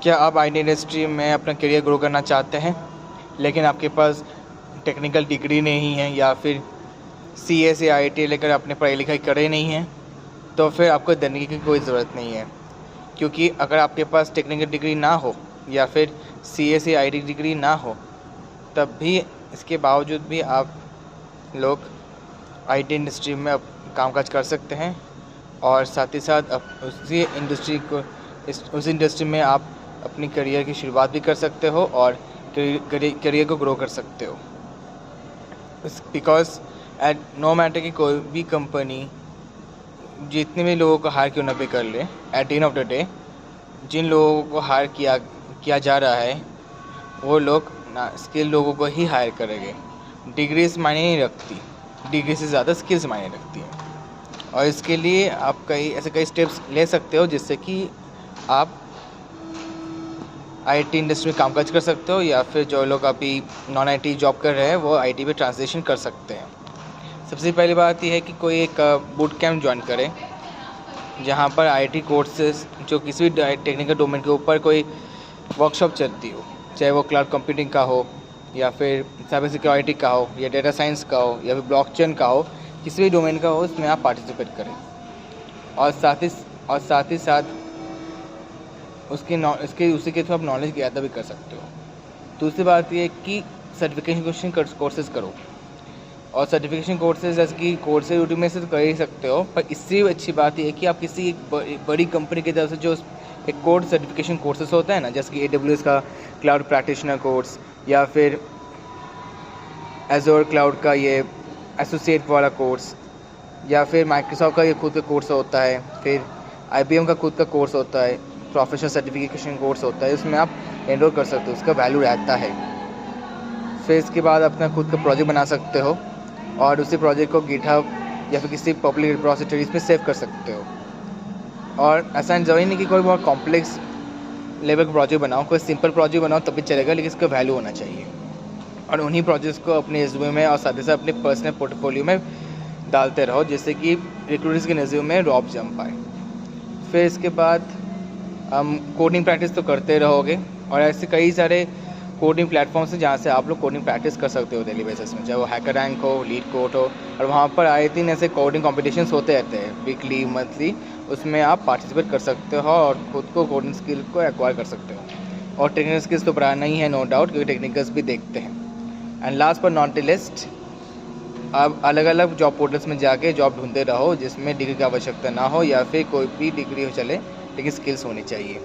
क्या आप IT industry में अपना करियर ग्रो करना चाहते हैं लेकिन आपके पास टेक्निकल डिग्री नहीं है, या फिर सीएस या आईटी लेकर आपने पढ़ाई लिखाई करे नहीं है? तो फिर आपको डरने की कोई ज़रूरत नहीं है, क्योंकि अगर आपके पास टेक्निकल डिग्री ना हो या फिर सीएस या आईटी डिग्री ना हो, तब भी इसके बावजूद भी आप लोग आईटी इंडस्ट्री में कामकाज कर सकते हैं, और साथ ही साथ उस इंडस्ट्री में आप अपनी करियर की शुरुआत भी कर सकते हो और करियर को ग्रो कर सकते हो। बिकॉज एट नो मैटर कि कोई भी कंपनी जितने भी लोगों को हायर क्यों ना भी कर ले, at end of the day जिन लोगों को हायर किया जा रहा है वो लोग ना स्किल लोगों को ही हायर करेंगे। डिग्रीज मायने नहीं रखती, डिग्री से ज़्यादा स्किल्स मायने रखती हैं। और इसके लिए आप कई स्टेप्स ले सकते हो जिससे कि आप आईटी इंडस्ट्री में कामकाज कर सकते हो, या फिर जो लोग अभी नॉन आईटी जॉब कर रहे हैं वो आईटी में ट्रांजिशन कर सकते हैं। सबसे पहली बात यह है कि कोई एक बूट कैंप ज्वाइन करें जहाँ पर आईटी कोर्सेज जो किसी भी टेक्निकल डोमेन के ऊपर कोई वर्कशॉप चलती हो, चाहे वो क्लाउड कंप्यूटिंग का हो, या फिर साइबर सिक्योरिटी का हो, या डेटा साइंस का हो, या फिर ब्लॉकचेन का हो, किसी भी डोमेन का हो, उसमें आप पार्टिसिपेट करें। और साथ ही साथ उसी के थ्रू आप नॉलेज गैदर भी कर सकते हो। दूसरी बात यह है कि सर्टिफिकेशन कोर्सेज करो, और सर्टिफिकेशन कोर्सेज जैसे कि कोर्सेज यूट्यूब में से तो कर ही सकते हो, पर इससे अच्छी बात यह है कि आप किसी एक बड़ी कंपनी की तरफ से जो एक कोर्स सर्टिफिकेशन कोर्सेज होता है ना, जैसे कि AWS का क्लाउड प्रैक्टिशनर कोर्स, या फिर एज़ोर क्लाउड का ये एसोसिएट वाला कोर्स, या फिर माइक्रोसॉफ्ट का ये खुद का कोर्स होता है, फिर IBM का खुद का कोर्स होता है, प्रोफेशनल सर्टिफिकेशन कोर्स होता है, उसमें आप एनरोल कर सकते हो, उसका वैल्यू रहता है। फिर इसके बाद अपना खुद का प्रोजेक्ट बना सकते हो और उसी प्रोजेक्ट को गिटहब या फिर किसी पब्लिक रिपोजिटरीज पे सेव कर सकते हो। और ऐसा ज़रूरी नहीं कि कोई बहुत कॉम्प्लेक्स लेवल का प्रोजेक्ट बनाओ, कोई सिंपल प्रोजेक्ट बनाओ तब भी चलेगा, लेकिन इसका वैल्यू होना चाहिए। और उन्हीं प्रोजेक्ट्स को अपने रिज्यूमे में और साथ ही साथ अपने पर्सनल पोर्टफोलियो में डालते रहो, जिससे कि रिक्रूटर्स के रिज्यूमे में रॉब जम पाए। फिर इसके बाद कोडिंग प्रैक्टिस तो करते रहोगे, और ऐसे कई सारे कोडिंग प्लेटफॉर्म्स हैं जहाँ से आप लोग कोडिंग प्रैक्टिस कर सकते हो डेली बेसिस में, चाहे वो हैकर रैंक हो, लीड कोड हो, और वहाँ पर आए दिन ऐसे कोडिंग कॉम्पिटिशन्स होते रहते हैं वीकली मंथली, उसमें आप पार्टिसिपेट कर सकते हो और खुद को कोडिंग स्किल को एक्वायर कर सकते हो। और टेक्निकल स्किल्स तो बढ़ाना ही है, नो डाउट, क्योंकि टेक्निकल्स भी देखते हैं। And last but not the list, आप अलग अलग जॉब पोर्टल्स में जाके जॉब ढूंढते रहो जिसमें डिग्री की आवश्यकता ना हो, या फिर कोई भी डिग्री हो चले, लेकिन स्किल्स होनी चाहिए।